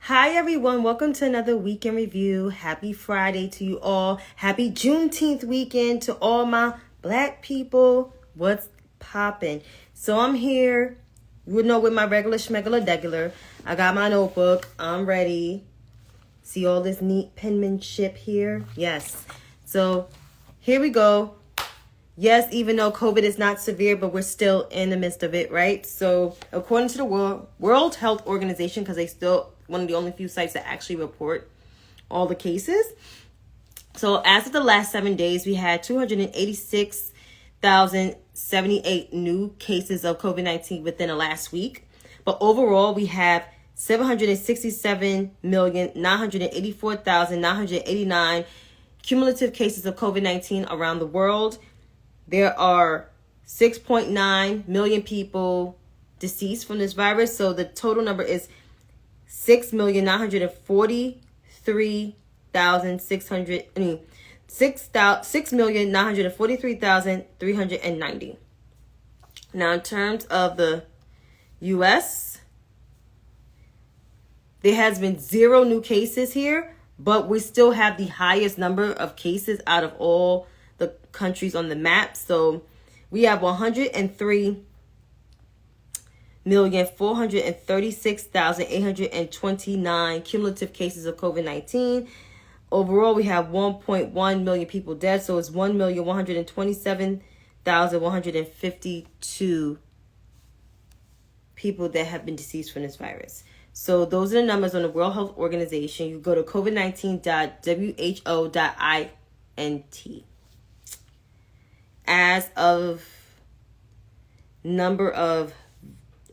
Hi everyone, welcome to another week in review. Happy Friday to you all. Happy Juneteenth weekend to all my black people. What's poppin'? So I'm here, with my regular schmegular degular. I got my notebook. I'm ready. See all this neat penmanship here? Yes. So here we go. Yes, even though COVID is not severe, but we're still in the midst of it, right? So according to the World Health Organization, because they still one of the only few sites that actually report all the cases. So as of the last 7 days, we had 286,078 new cases of COVID-19 within the last week. But overall, we have 767,984,989 cumulative cases of COVID-19 around the world. There are 6.9 million people deceased from this virus. So the total number is 6,943,390. Now, in terms of the U.S., there has been 0 new cases here, but we still have the highest number of cases out of all the countries on the map. So we have 103,436,829 cumulative cases of COVID-19. Overall, we have 1.1 million people dead. So it's 1,127,152 people that have been deceased from this virus. So those are the numbers on the World Health Organization. You go to covid19.who.int. As of number of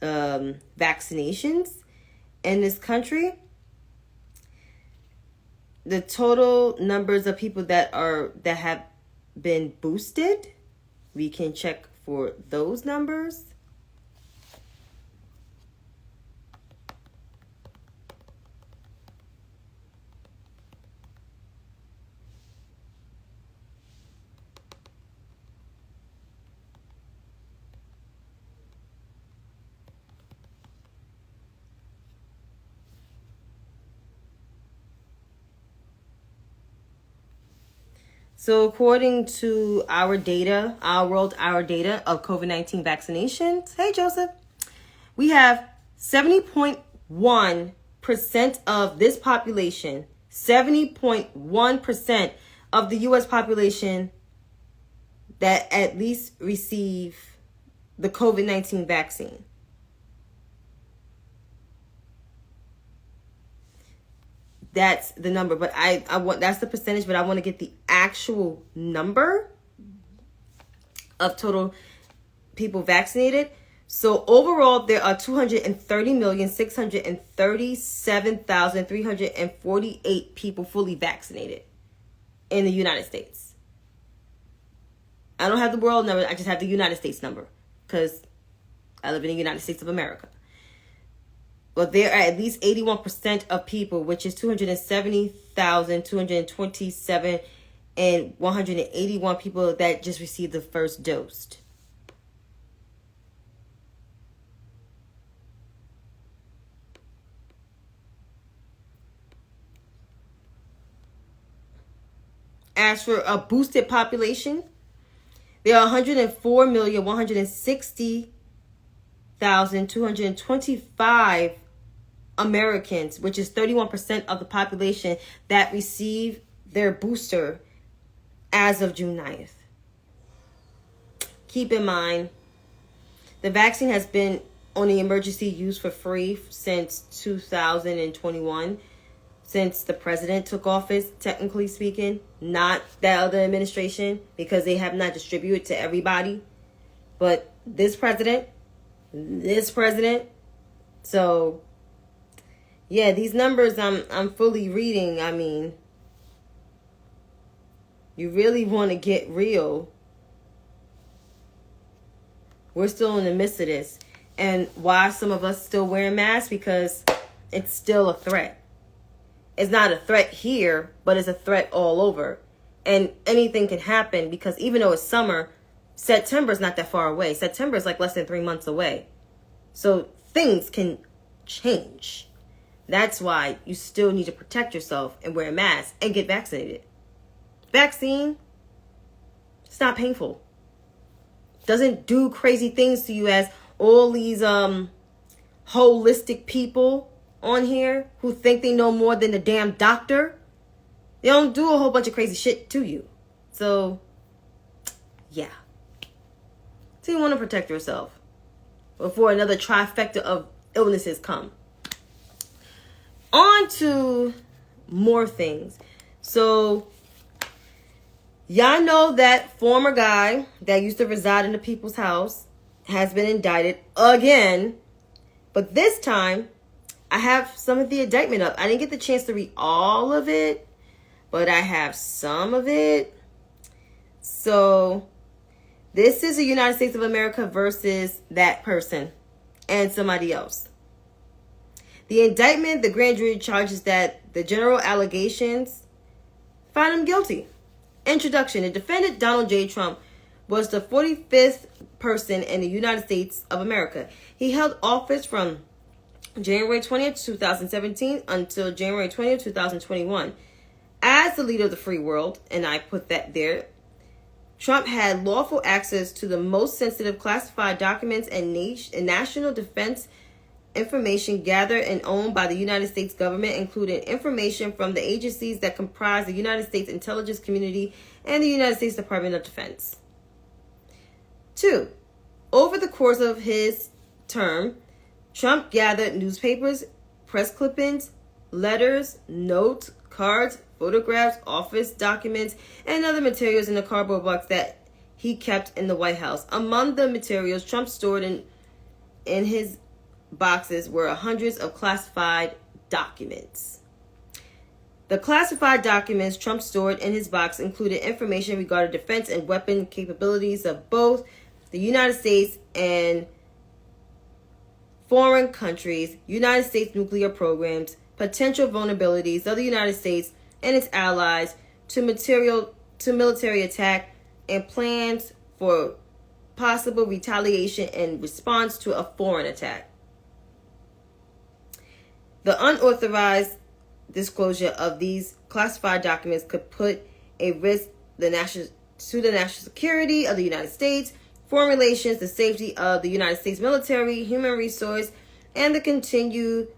vaccinations in this country, the total numbers of people that have been boosted, we can check for those numbers. So according to our data of COVID-19 vaccinations, hey Joseph, we have 70.1% of this population, 70.1% of the U.S. population that at least receive the COVID-19 vaccine. That's the number, but I want, that's the percentage, but I want to get the actual number of total people vaccinated. So overall, there are 230,637,348 people fully vaccinated in the United States. I don't have the world number. I just have the United States number because I live in the United States of America. Well, there are at least 81% of people, which is 270,227 and 181 people that just received the first dose. As for a boosted population, there are 104,160,225 Americans, which is 31% of the population that received their booster as of June 9th. Keep in mind, the vaccine has been on the emergency use for free since 2021, since the president took office, technically speaking, not that other administration, because they have not distributed to everybody, but this president. So yeah, these numbers I'm fully reading. I mean, you really want to get real. We're still in the midst of this. And why some of us still wearing masks? Because it's still a threat. It's not a threat here, but it's a threat all over. And anything can happen because even though it's summer, September is not that far away. September is like less than 3 months away. So things can change. That's why you still need to protect yourself and wear a mask and get vaccinated. Vaccine, it's not painful. Doesn't do crazy things to you as all these holistic people on here who think they know more than the damn doctor. They don't do a whole bunch of crazy shit to you. So, yeah. So you want to protect yourself before another trifecta of illnesses come. On to more things. So, y'all know that former guy that used to reside in the people's house has been indicted again. But this time, I have some of the indictment up. I didn't get the chance to read all of it, but I have some of it. So, this is the United States of America versus that person and somebody else. The indictment, the grand jury charges that the general allegations found him guilty. Introduction. The defendant, Donald J. Trump, was the 45th person in the United States of America. He held office from January 20th, 2017 until January 20th, 2021. As the leader of the free world, and I put that there, Trump had lawful access to the most sensitive classified documents and national defense information gathered and owned by the United States government, including information from the agencies that comprise the United States intelligence community and the United States Department of Defense. 2. Over the course of his term, Trump gathered newspapers, press clippings, letters, notes, cards, photographs, office documents, and other materials in a cardboard box that he kept in the White House. Among the materials Trump stored in his boxes were hundreds of classified documents. The classified documents Trump stored in his box included information regarding defense and weapon capabilities of both the United States and foreign countries, United States nuclear programs, potential vulnerabilities of the United States and its allies to military attack, and plans for possible retaliation in response to a foreign attack. The unauthorized disclosure of these classified documents could put a risk to the national security of the United States, foreign relations, the safety of the United States military, human resource, and the continued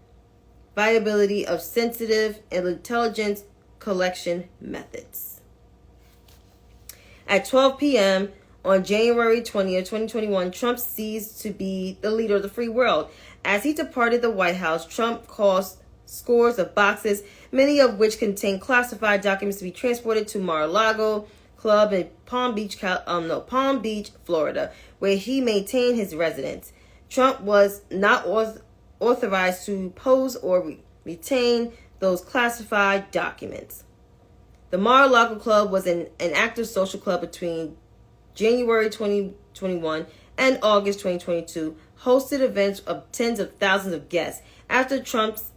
viability of sensitive intelligence collection methods. At 12 p.m. on January 20th, 2021, Trump ceased to be the leader of the free world. As he departed the White House, Trump caused scores of boxes, many of which contained classified documents, to be transported to Mar-a-Lago Club in Palm Beach, Florida, where he maintained his residence. Trump was not authorized to pose or retain those classified documents. The Mar-a-Lago Club was an active social club between January 2021 and August 2022, hosted events of tens of thousands of guests. After Trump's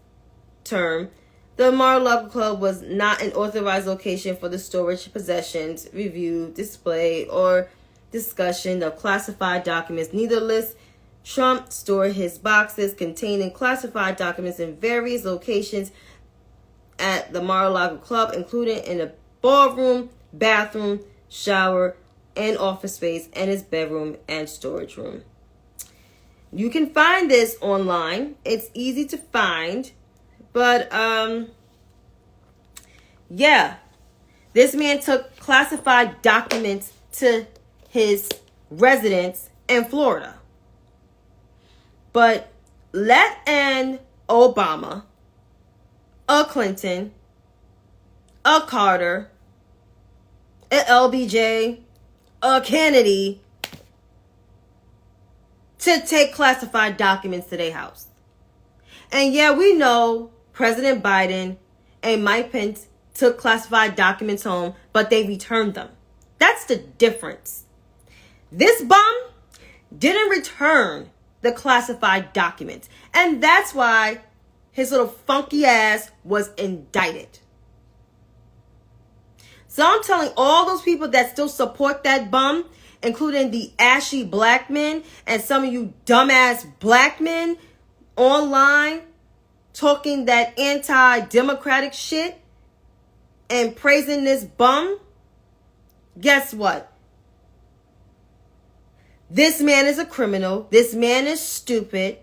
term, the Mar-a-Lago Club was not an authorized location for the storage, possessions, review, display, or discussion of classified documents. Nevertheless, Trump stored his boxes containing classified documents in various locations at the Mar-a-Lago Club, including in a ballroom, bathroom, shower, and office space, and his bedroom and storage room. You can find this online. It's easy to find. But, yeah. This man took classified documents to his residence in Florida. But let an Obama, a Clinton, a Carter, a LBJ, a Kennedy to take classified documents to their house. And yeah, we know President Biden and Mike Pence took classified documents home, but they returned them. That's the difference. This bum didn't return the classified documents. And that's why his little funky ass was indicted. So I'm telling all those people that still support that bum, including the ashy black men and some of you dumbass black men online talking that anti-democratic shit and praising this bum, guess what? This man is a criminal. This man is stupid.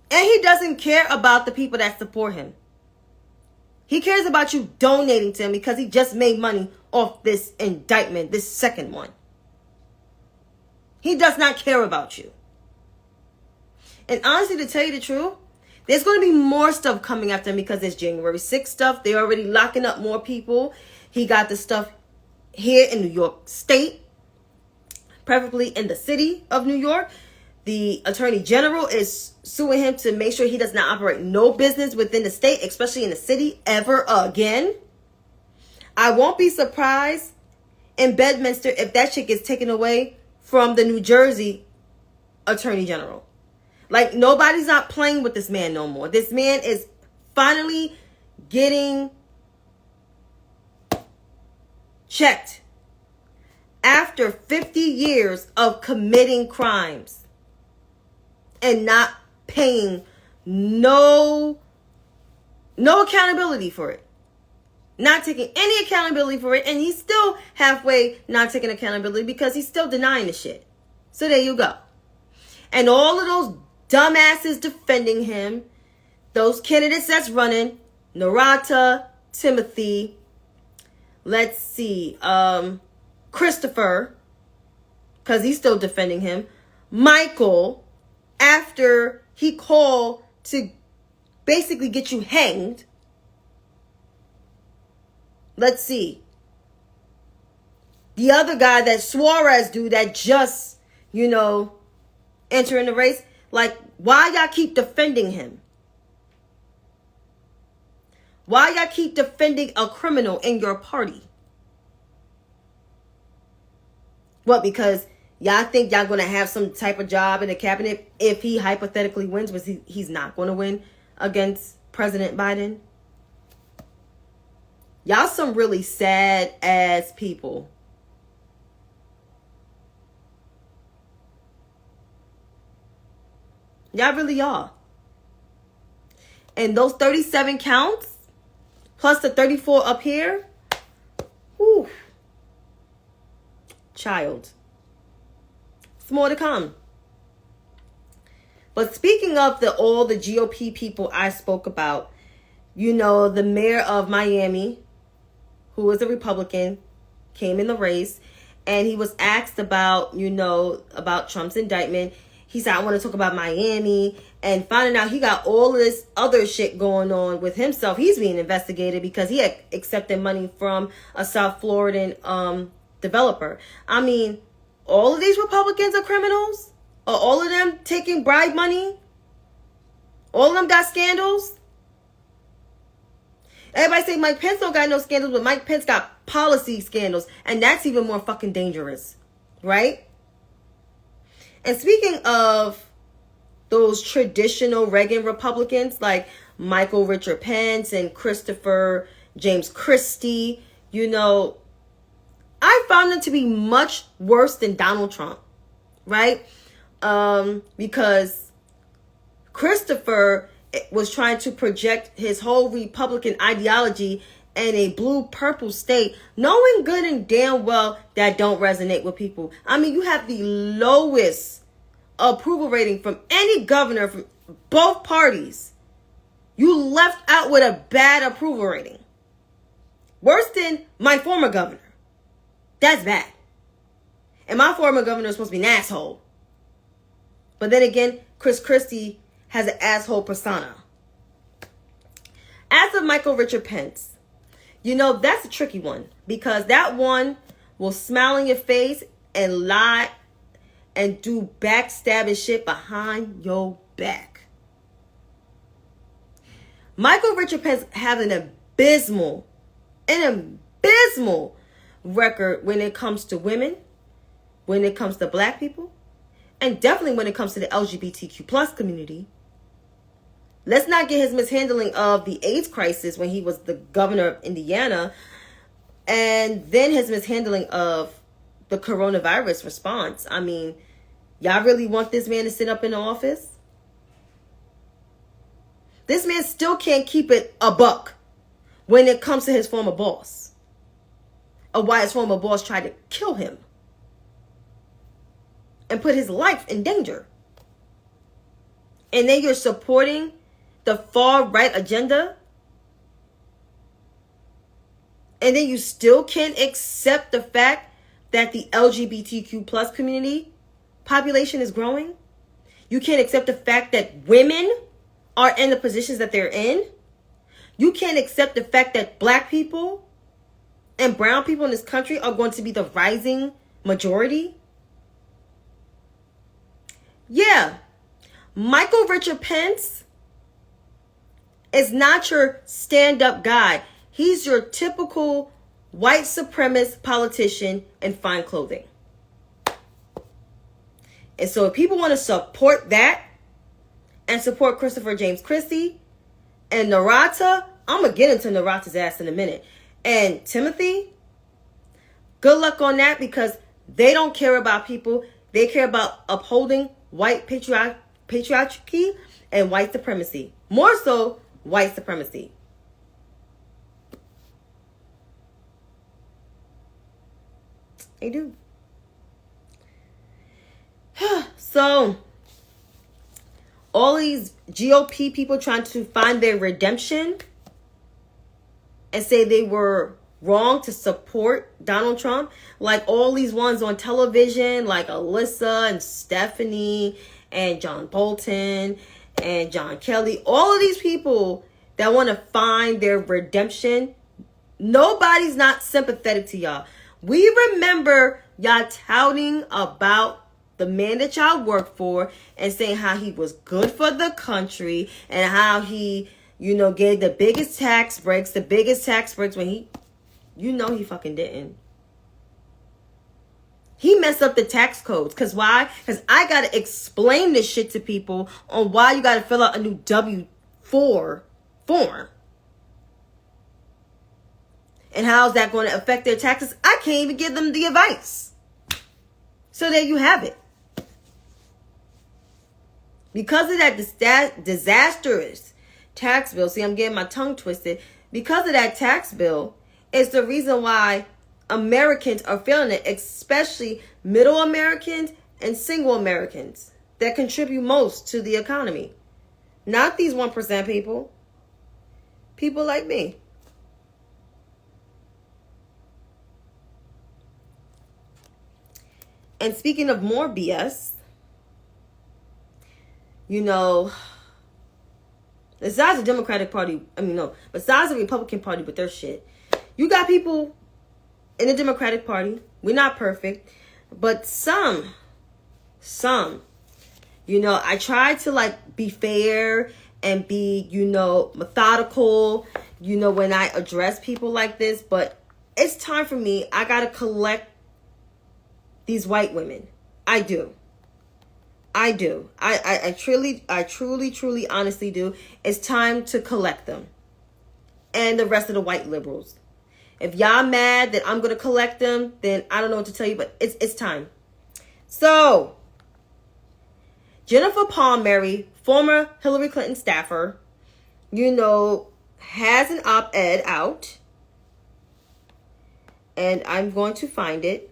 And he doesn't care about the people that support him. He cares about you donating to him because he just made money off this indictment, this second one. He does not care about you. And honestly, to tell you the truth, there's going to be more stuff coming after him because there's January 6th stuff. They're already locking up more people. He got the stuff here in New York State, preferably in the city of New York. The Attorney General is suing him to make sure he does not operate no business within the state, especially in the city, ever again. I won't be surprised in Bedminster if that shit gets taken away from the New Jersey Attorney General. Like, nobody's not playing with this man no more. This man is finally getting checked after 50 years of committing crimes and not paying no accountability for it. Not taking any accountability for it. And he's still halfway not taking accountability because he's still denying the shit. So there you go. And all of those dumbasses defending him, those candidates that's running, Narata, Timothy, let's see, Christopher, because he's still defending him, Michael, after he called to basically get you hanged. Let's see. The other guy, that Suarez dude that just, entering the race. Like, why y'all keep defending him? Why y'all keep defending a criminal in your party? What, because y'all think y'all going to have some type of job in the cabinet if he hypothetically wins, but he's not going to win against President Biden? Y'all some really sad ass people. Y'all really are. And those 37 counts, plus the 34 up here, whew, child. It's more to come. But speaking of all the GOP people I spoke about, the mayor of Miami, who is a Republican, came in the race, and he was asked about, about Trump's indictment. He said, I want to talk about Miami, and finding out he got all of this other shit going on with himself. He's being investigated because he had accepted money from a South Floridan developer. I mean, all of these Republicans are criminals? Are all of them taking bribe money? All of them got scandals? Everybody say Mike Pence don't got no scandals, but Mike Pence got policy scandals. And that's even more fucking dangerous. Right? And speaking of those traditional Reagan Republicans like Michael Richard Pence and Christopher James Christie, I found them to be much worse than Donald Trump. Right? Because Christopher was trying to project his whole Republican ideology in a blue-purple state, knowing good and damn well that don't resonate with people. I mean, you have the lowest approval rating from any governor from both parties. You left out with a bad approval rating. Worse than my former governor. That's bad. And my former governor is supposed to be an asshole. But then again, Chris Christie has an asshole persona. As of Michael Richard Pence, that's a tricky one. Because that one will smile in your face and lie and do backstabbing shit behind your back. Michael Richard Pence has an abysmal record when it comes to women, when it comes to black people, and definitely when it comes to the LGBTQ plus community. Let's not get his mishandling of the AIDS crisis when he was the governor of Indiana, and then his mishandling of the coronavirus response. I mean, y'all really want this man to sit up in the office? This man still can't keep it a buck when it comes to his former boss. Or why his former boss tried to kill him and put his life in danger. And then you're supporting the far right agenda. And then you still can't accept the fact that the LGBTQ plus community population is growing. You can't accept the fact that women are in the positions that they're in. You can't accept the fact that black people and brown people in this country are going to be the rising majority. Yeah, Michael Richard Pence is not your stand-up guy. He's your typical white supremacist politician in fine clothing. And so if people want to support that and support Christopher James Christie and Narata, I'm going to get into Narata's ass in a minute. And Timothy, good luck on that, because they don't care about people. They care about upholding white patriarchy and white supremacy. More so, white supremacy. They do. So, all these GOP people trying to find their redemption and say they were wrong to support Donald Trump, like all these ones on television, like Alyssa and Stephanie and John Bolton and John Kelly, all of these people that want to find their redemption, nobody's not sympathetic to y'all. We remember y'all touting about the man that y'all worked for and saying how he was good for the country and how he, gave the biggest tax breaks when he, he fucking didn't. He messed up the tax codes. Because why? Because I got to explain this shit to people on why you got to fill out a new W-4 form. And how's that going to affect their taxes? I can't even give them the advice. So there you have it. Because of that disastrous tax bill, see, I'm getting my tongue twisted. Because of that tax bill, it's the reason why Americans are feeling it, especially middle Americans and single Americans that contribute most to the economy. Not these 1% people. People like me. And speaking of more BS, besides the Democratic Party, besides the Republican Party with their shit, you got people in the Democratic Party. We're not perfect, but some, I try to be fair and be, methodical, when I address people like this, but it's time for me. I got to collect these white women. I do. I truly, honestly do. It's time to collect them. And the rest of the white liberals. If y'all mad that I'm going to collect them, then I don't know what to tell you, but it's time. So, Jennifer Palmieri, former Hillary Clinton staffer, has an op-ed out. And I'm going to find it.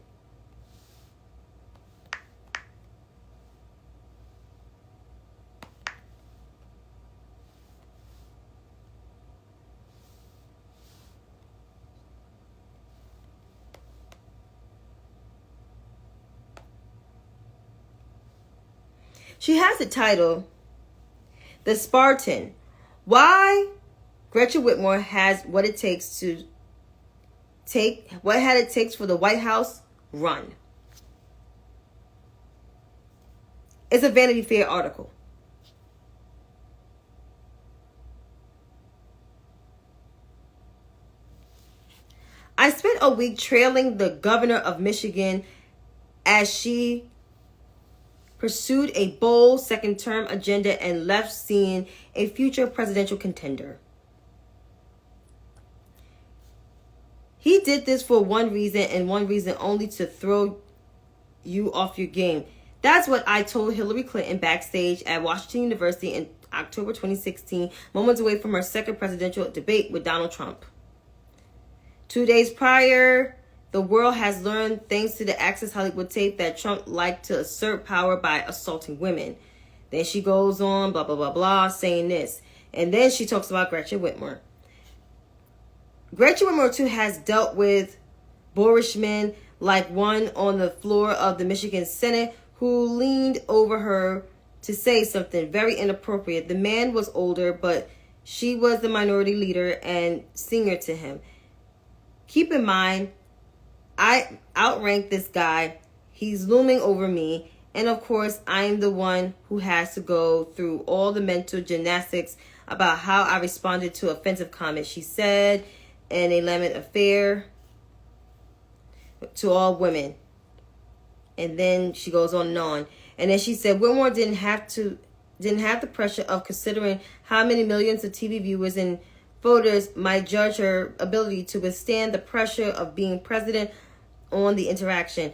She has the title, The Spartan, Why Gretchen Whitmer Has What It Takes to Take, What Had It Takes for the White House Run. It's a Vanity Fair article. I spent a week trailing the governor of Michigan as she pursued a bold second-term agenda and left seeing a future presidential contender. He did this for one reason and one reason only, to throw you off your game. That's what I told Hillary Clinton backstage at Washington University October 2016, moments away from her second presidential debate with Donald Trump. 2 days prior, the world has learned, thanks to the Access Hollywood tape, that Trump liked to assert power by assaulting women. Then she goes on, blah, blah, blah, blah, saying this. And then she talks about Gretchen Whitmer. Gretchen Whitmer, too, has dealt with boorish men, like one on the floor of the Michigan Senate who leaned over her to say something very inappropriate. The man was older, but she was the minority leader and singer to him. Keep in mind, I outrank this guy. He's looming over me. And of course, I am the one who has to go through all the mental gymnastics about how I responded to offensive comments she said in a lament affair to all women. And then she goes on and on. And then she said Whitmore didn't have the pressure of considering how many millions of TV viewers and voters might judge her ability to withstand the pressure of being president on the interaction.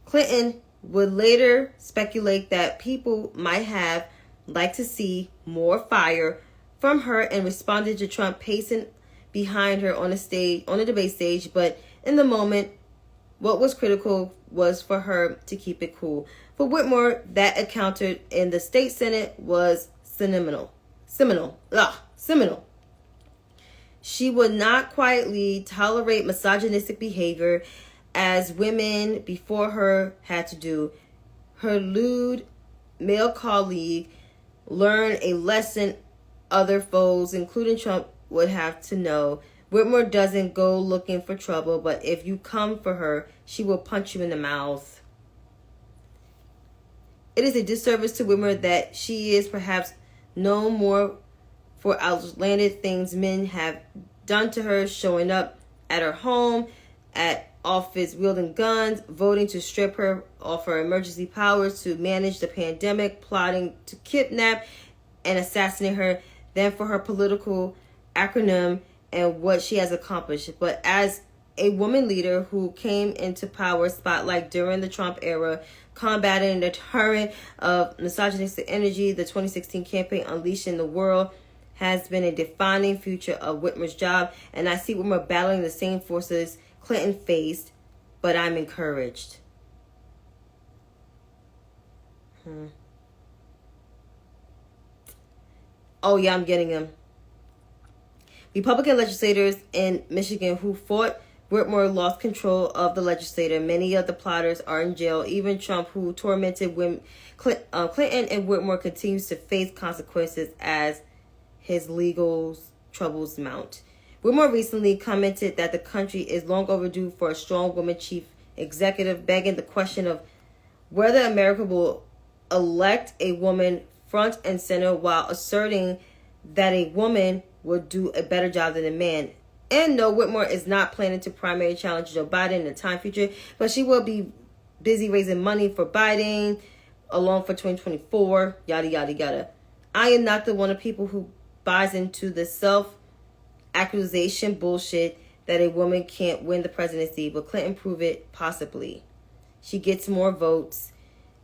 Clinton would later speculate that people might have liked to see more fire from her and responded to Trump pacing behind her on the debate stage, but in the moment, what was critical was for her to keep it cool. For Whitmore, that encounter in the state senate was seminal. She would not quietly tolerate misogynistic behavior as women before her had to do. Her lewd male colleague learned a lesson other foes, including Trump, would have to know. Whitmore doesn't go looking for trouble, but if you come for her, she will punch you in the mouth. It is a disservice to Whitmore that she is perhaps no more for outlandish things men have done to her, showing up at her home, at office wielding guns, voting to strip her of her emergency powers to manage the pandemic, plotting to kidnap and assassinate her, than for her political acronym and what she has accomplished. But as a woman leader who came into power spotlight during the Trump era, combating the torrent of misogynistic energy the 2016 campaign unleashed in the world has been a defining feature of Whitmer's job, and I see Whitmer battling the same forces Clinton faced, but I'm encouraged. Oh yeah, I'm getting them. Republican legislators in Michigan who fought Whitmer lost control of the legislature. Many of the plotters are in jail. Even Trump, who tormented Clinton and Whitmer, continues to face consequences as his legal troubles mount. Whitmer recently commented that the country is long overdue for a strong woman chief executive, begging the question of whether America will elect a woman front and center, while asserting that a woman would do a better job than a man. And no, Whitmer is not planning to primary challenge Joe Biden in the time future, but she will be busy raising money for Biden, along for 2024, yada, yada, yada. I am not the one of people who buys into the self-accusation bullshit that a woman can't win the presidency, but Clinton proved it possibly. She gets more votes.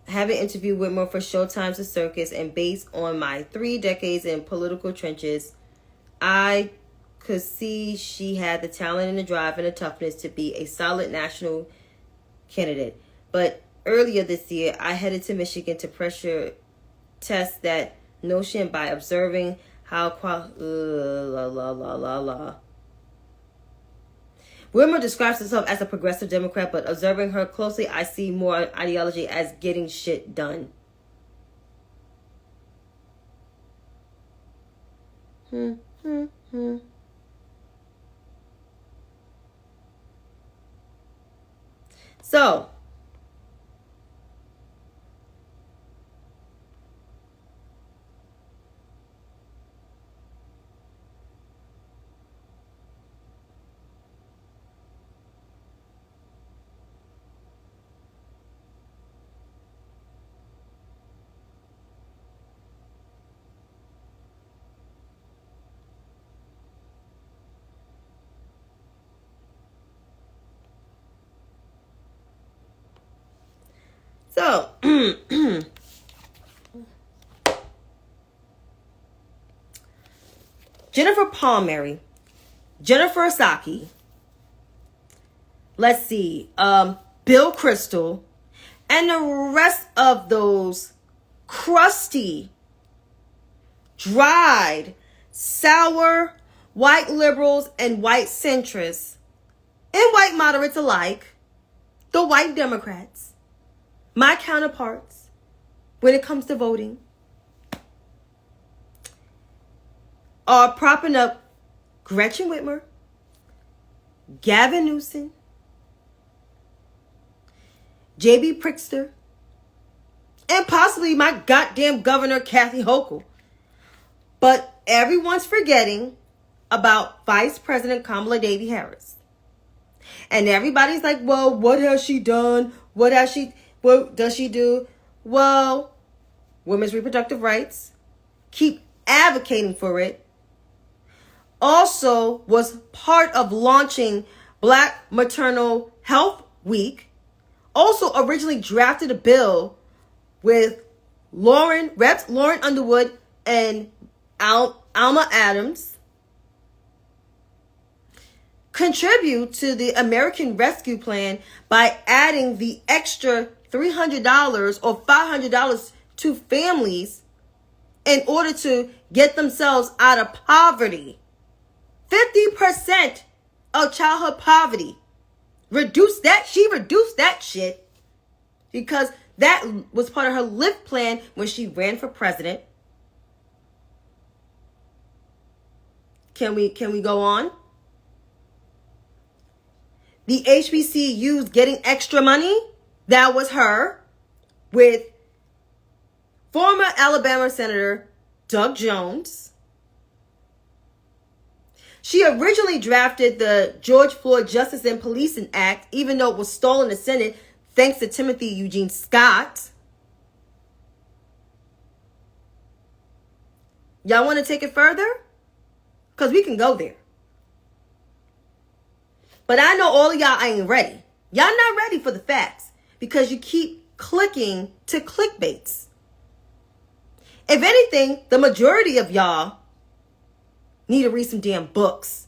Having interviewed Whitmer for Showtime's The Circus, and based on my 3 decades in political trenches, I could see she had the talent and the drive and the toughness to be a solid national candidate. But earlier this year, I headed to Michigan to pressure test that notion by observing how Whitmer describes herself as a progressive Democrat, but observing her closely, I see more ideology as getting shit done. So, Jennifer Palmieri, Jennifer Psaki, let's see, Bill Kristol, and the rest of those crusty, dried, sour, white liberals and white centrists, and white moderates alike, the white Democrats, my counterparts, when it comes to voting, are propping up Gretchen Whitmer, Gavin Newsom, J.B. Pritzker, and possibly my goddamn governor, Kathy Hochul. But everyone's forgetting about Vice President Kamala Devi Harris. And everybody's like, well, what has she done? What does she do? Well, women's reproductive rights. Keep advocating for it. Also was part of launching Black Maternal Health Week. Also originally drafted a bill with Reps Lauren Underwood and Alma Adams. Contribute to the American Rescue Plan by adding the extra $300 or $500 to families in order to get themselves out of poverty. 50% of childhood poverty. She reduced that shit because that was part of her LIFT plan when she ran for president. Can we go on? The HBCUs getting extra money, that was her, with former Alabama Senator Doug Jones. She originally drafted the George Floyd Justice and Policing Act, even though it was stalled in the Senate, thanks to Timothy Eugene Scott. Y'all want to take it further? Because we can go there. But I know all of y'all ain't ready. Y'all not ready for the facts because you keep clicking to clickbaits. If anything, the majority of y'all need to read some damn books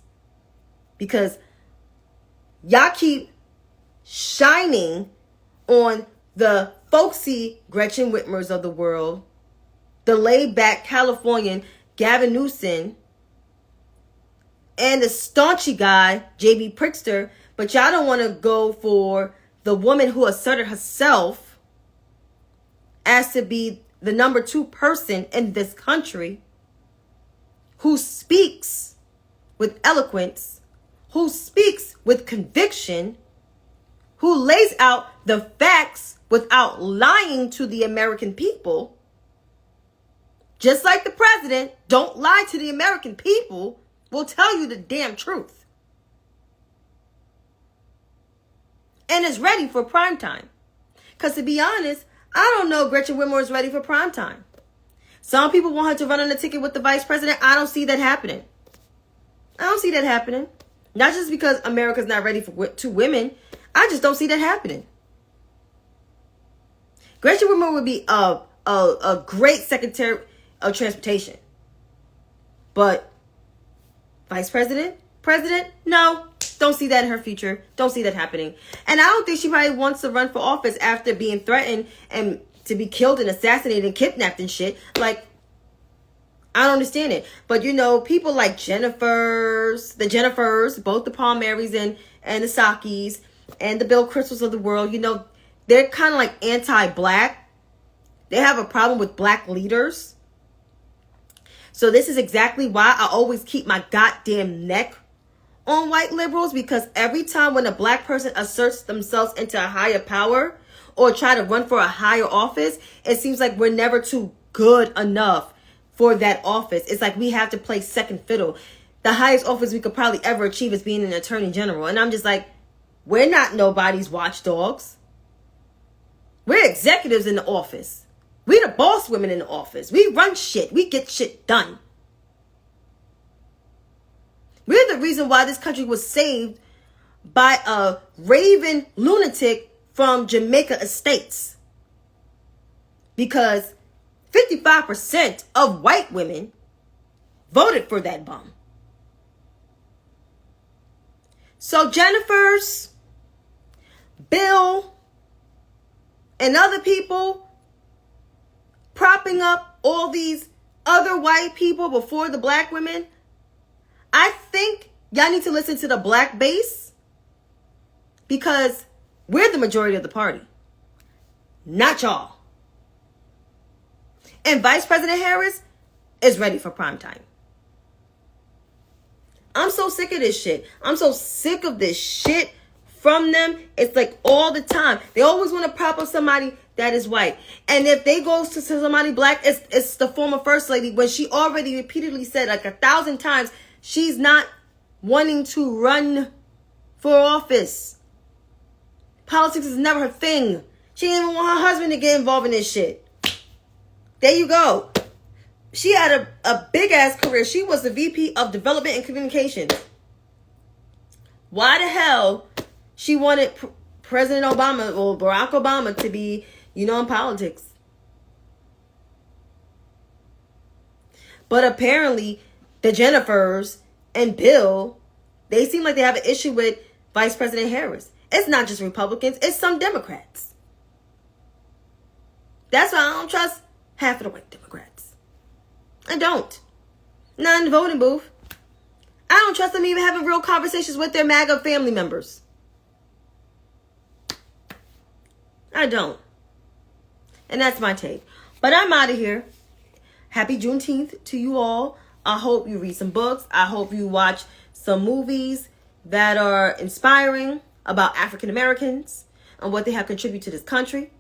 because y'all keep shining on the folksy Gretchen Whitmers of the world, the laid-back Californian Gavin Newsom, and the staunchy guy, J.B. Pritzker, but y'all don't want to go for the woman who asserted herself as to be the number 2 person in this country, who speaks with eloquence, who speaks with conviction, who lays out the facts without lying to the American people. Just like the president, don't lie to the American people, will tell you the damn truth. And is ready for prime time. Because to be honest, I don't know if Gretchen Whitmer is ready for prime time. Some people want her to run on the ticket with the vice president. I don't see that happening. Not just because America's not ready for 2 women. I just don't see that happening. Gretchen Whitmer would be a great Secretary of Transportation. But Vice President? President? No. Don't see that in her future. Don't see that happening. And I don't think she probably wants to run for office after being threatened and to be killed and assassinated and kidnapped and shit. Like, I don't understand it. But, people like the Jennifers, both the Palmieris and the Psakis and the Bill Kristols of the world, they're kind of like anti-black. They have a problem with black leaders. So this is exactly why I always keep my goddamn neck on white liberals, because every time when a black person asserts themselves into a higher power or try to run for a higher office, it seems like we're never too good enough for that office. It's like we have to play second fiddle. The highest office we could probably ever achieve is being an attorney general. And I'm just like, we're not nobody's watchdogs. We're executives in the office. We the boss women in the office. We run shit. We get shit done. We're the reason why this country was saved by a raving lunatic from Jamaica Estates. Because 55% of white women voted for that bum. So Jennifer's, Bill, and other people propping up all these other white people before the black women, I think y'all need to listen to the black base, because we're the majority of the party, not y'all. And Vice President Harris is ready for prime time. I'm so sick of this shit. I'm so sick of this shit from them. It's like all the time. They always want to prop up somebody that is white. And if they go to somebody black, it's the former first lady, when she already repeatedly said like 1,000 times she's not wanting to run for office. Politics is never her thing. She didn't even want her husband to get involved in this shit. There you go. She had a big-ass career. She was the VP of Development and Communications. Why the hell she wanted President Obama or Barack Obama to be, in politics? But apparently, the Jennifers and Bill, they seem like they have an issue with Vice President Harris. It's not just Republicans. It's some Democrats. That's why I don't trust half of the white Democrats. I don't. Not in the voting booth. I don't trust them even having real conversations with their MAGA family members. I don't. And that's my take. But I'm out of here. Happy Juneteenth to you all. I hope you read some books. I hope you watch some movies that are inspiring about African Americans and what they have contributed to this country.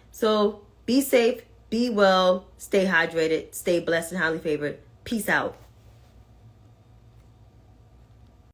So be safe, be well, stay hydrated, stay blessed and highly favored. Peace out.